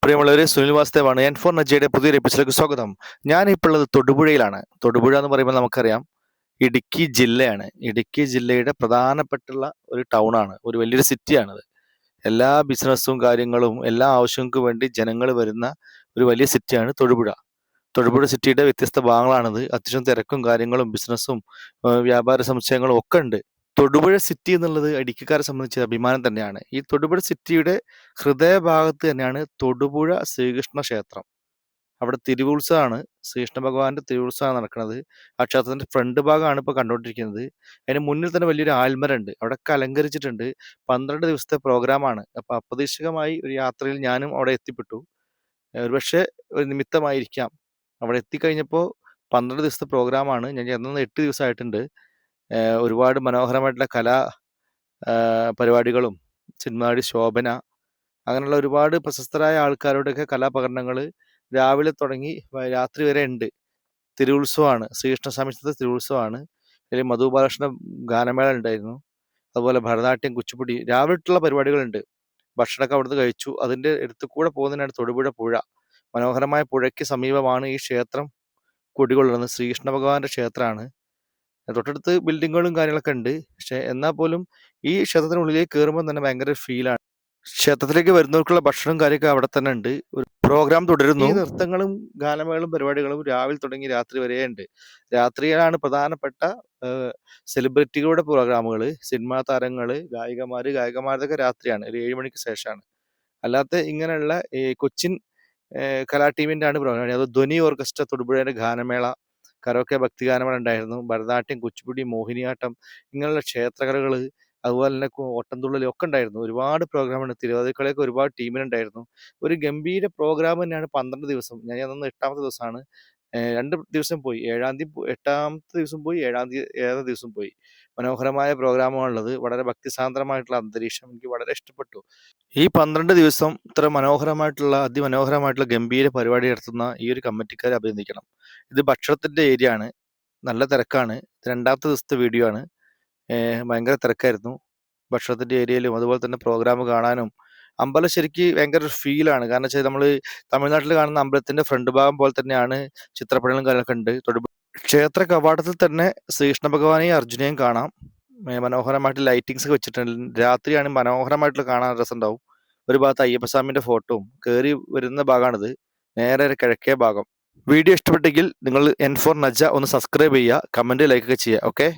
പ്രിയമുള്ളവരെ, Sunil വാസ്തവാണ്. N four നജയുടെ പുതിയൊരു എപ്പിസോഡിലേക്ക് സ്വാഗതം. ഞാനിപ്പോൾ ഉള്ളത് തൊടുപുഴയിലാണ്. തൊടുപുഴ എന്ന് പറയുമ്പോൾ നമുക്കറിയാം ഇടുക്കി ജില്ലയാണ്. ഇടുക്കി ജില്ലയുടെ പ്രധാനപ്പെട്ടുള്ള ഒരു ടൗണാണ്, ഒരു വലിയൊരു സിറ്റിയാണത്. എല്ലാ ബിസിനസ്സും കാര്യങ്ങളും എല്ലാ ആവശ്യങ്ങൾക്കും വേണ്ടി ജനങ്ങൾ വരുന്ന ഒരു വലിയ സിറ്റിയാണ് തൊടുപുഴ. തൊടുപുഴ സിറ്റിയുടെ വ്യത്യസ്ത ഭാഗങ്ങളാണിത്. അത്യാവശ്യം തിരക്കും കാര്യങ്ങളും ബിസിനസ്സും വ്യാപാര സമുച്ചയങ്ങളും ഒക്കെ ഉണ്ട്. തൊടുപുഴ സിറ്റി എന്നുള്ളത് ഇടുക്കിക്കാരെ സംബന്ധിച്ച് അഭിമാനം തന്നെയാണ്. ഈ തൊടുപുഴ സിറ്റിയുടെ ഹൃദയഭാഗത്ത് തന്നെയാണ് തൊടുപുഴ ശ്രീകൃഷ്ണ ക്ഷേത്രം. അവിടെ തിരുവുത്സവമാണ്, ശ്രീകൃഷ്ണ ഭഗവാന്റെ തിരുവുത്സവമാണ് നടക്കുന്നത്. ആ ക്ഷേത്രത്തിന്റെ ഫ്രണ്ട് ഭാഗമാണ് ഇപ്പോൾ കണ്ടുകൊണ്ടിരിക്കുന്നത്. അതിന് മുന്നിൽ തന്നെ വലിയൊരു ആൽമരമുണ്ട്, അവിടെയൊക്കെ അലങ്കരിച്ചിട്ടുണ്ട്. 12 ദിവസത്തെ പ്രോഗ്രാമാണ്. അപ്പോൾ അപ്രതീക്ഷിതമായി ഒരു യാത്രയിൽ ഞാനും അവിടെ എത്തിപ്പെട്ടു. ഒരുപക്ഷെ ഒരു നിമിത്തമായിരിക്കാം. അവിടെ എത്തിക്കഴിഞ്ഞപ്പോൾ 12 ദിവസത്തെ പ്രോഗ്രാമാണ്. ഞാൻ ചെന്നത് 8 ദിവസമായിട്ടുണ്ട്. ഒരുപാട് മനോഹരമായിട്ടുള്ള കലാ പരിപാടികളും സിനിമാ നടി ശോഭന, അങ്ങനെയുള്ള ഒരുപാട് പ്രശസ്തരായ ആൾക്കാരുടെയൊക്കെ കലാപകരണങ്ങൾ രാവിലെ തുടങ്ങി രാത്രി വരെ ഉണ്ട്. തിരുവുത്സവമാണ്, ശ്രീകൃഷ്ണസ്വാമി ക്ഷേത്രത്തിലെ തിരുവുത്സവമാണ്. അതിൽ മധു ബാലകൃഷ്ണ ഗാനമേള ഉണ്ടായിരുന്നു. അതുപോലെ ഭരതനാട്യം, കുച്ചിപ്പുടി, രാവിലെയുള്ള പരിപാടികളുണ്ട്. ഭക്ഷണമൊക്കെ അവിടുന്ന് കഴിച്ചു. അതിൻ്റെ അടുത്ത് കൂടെ പോകുന്നതിനാണ് തൊടുപുഴ പുഴ. മനോഹരമായ പുഴയ്ക്ക് സമീപമാണ് ഈ ക്ഷേത്രം കുടികൊള്ളുന്നത്. ശ്രീകൃഷ്ണ ഭഗവാന്റെ ക്ഷേത്രമാണ്. തൊട്ടടുത്ത് ബിൽഡിങ്ങുകളും കാര്യങ്ങളൊക്കെ ഉണ്ട്. പക്ഷെ എന്നാൽ പോലും ഈ ക്ഷേത്രത്തിനുള്ളിലേക്ക് കയറുമ്പോൾ തന്നെ ഭയങ്കര ഫീലാണ്. ക്ഷേത്രത്തിലേക്ക് വരുന്നവർക്കുള്ള ഭക്ഷണം കാര്യമൊക്കെ അവിടെ തന്നെ ഉണ്ട്. ഒരു പ്രോഗ്രാം തുടരുന്നു. ഈ നൃത്തങ്ങളും ഗാനമേളയും പരിപാടികളും രാവിലെ തുടങ്ങി രാത്രി വരെ ഉണ്ട്. രാത്രിയിലാണ് പ്രധാനപ്പെട്ട സെലിബ്രിറ്റികളുടെ പ്രോഗ്രാമുകൾ, സിനിമാ താരങ്ങൾ, ഗായികമാരതൊക്കെ രാത്രിയാണ്, ഒരു 7 മണിക്ക് ശേഷമാണ്. അല്ലാത്ത ഇങ്ങനെയുള്ള ഈ കൊച്ചിൻ കലാ ടീമിൻ്റെ ആണ് പ്രോഗ്രാം. അത് ധ്വനി ഓർക്കസ്ട്ര തൊടുപുഴയുടെ ഗാനമേള, കരോക്കെ ഭക്തിഗാനമേള ഉണ്ടായിരുന്നു. ഭരതനാട്യം, കുച്ചിപ്പുടി, മോഹിനിയാട്ടം, ഇങ്ങനെയുള്ള ക്ഷേത്രകലകൾ, അതുപോലെ തന്നെ ഓട്ടംതുള്ളൽ ഒക്കെ ഉണ്ടായിരുന്നു. ഒരുപാട് പ്രോഗ്രാമുണ്ട്. തിരുവാതിരക്കളിയൊക്കെ ഒരുപാട് ടീമിനുണ്ടായിരുന്നു. ഒരു ഗംഭീര പ്രോഗ്രാം തന്നെയാണ് 12 ദിവസം. ഞാൻ അന്ന് 8ാമത്തെ ദിവസമാണ്. 2 ദിവസം പോയി. 8ാമത്തെ ദിവസം പോയി, 7ാമത്തെ ദിവസം പോയി. മനോഹരമായ പ്രോഗ്രാമാണുള്ളത്. വളരെ ഭക്തിസാന്ദ്രമായിട്ടുള്ള അന്തരീക്ഷം എനിക്ക് വളരെ ഇഷ്ടപ്പെട്ടു. ഈ 12 ദിവസം ഇത്ര മനോഹരമായിട്ടുള്ള അതിമനോഹരമായിട്ടുള്ള ഗംഭീര പരിപാടി നടത്തുന്ന ഈ ഒരു കമ്മിറ്റിക്കാരെ അഭിനന്ദിക്കണം. ഇത് ഭക്ഷണത്തിൻ്റെ ഏരിയ ആണ്. നല്ല തിരക്കാണ്. ഇത് 2ാമത്തെ ദിവസത്തെ വീഡിയോ ആണ്. ഭയങ്കര തിരക്കായിരുന്നു ഭക്ഷണത്തിൻ്റെ ഏരിയയിലും. അതുപോലെ തന്നെ പ്രോഗ്രാം കാണാനും അമ്പലം ശരിക്ക് ഭയങ്കര ഒരു ഫീലാണ്. കാരണം വെച്ചാൽ നമ്മൾ തമിഴ്നാട്ടിൽ കാണുന്ന അമ്പലത്തിൻ്റെ ഫ്രണ്ട് ഭാഗം പോലെ തന്നെയാണ്. ചിത്രപ്പണികളും കാര്യങ്ങളൊക്കെ ഉണ്ട്. ക്ഷേത്ര കവാടത്തിൽ തന്നെ ശ്രീകൃഷ്ണ ഭഗവാനെയും അർജുനെയും കാണാം. മനോഹരമായിട്ട് ലൈറ്റിങ്സ് ഒക്കെ വെച്ചിട്ടുണ്ട്. രാത്രിയാണ് മനോഹരമായിട്ടുള്ള കാണാൻ രസമുണ്ടാവും. ഒരു ഭാഗത്ത് അയ്യപ്പസ്വാമിൻ്റെ ഫോട്ടോയും കയറി വരുന്ന ഭാഗമാണിത്. നേരെ കിഴക്കേ ഭാഗം. വീഡിയോ ഇഷ്ടപ്പെട്ടെങ്കിൽ നിങ്ങൾ N4 നജ ഒന്ന് സബ്സ്ക്രൈബ് ചെയ്യുക, കമൻറ്റ്, ലൈക്ക് ഒക്കെ ചെയ്യുക. ഓക്കെ.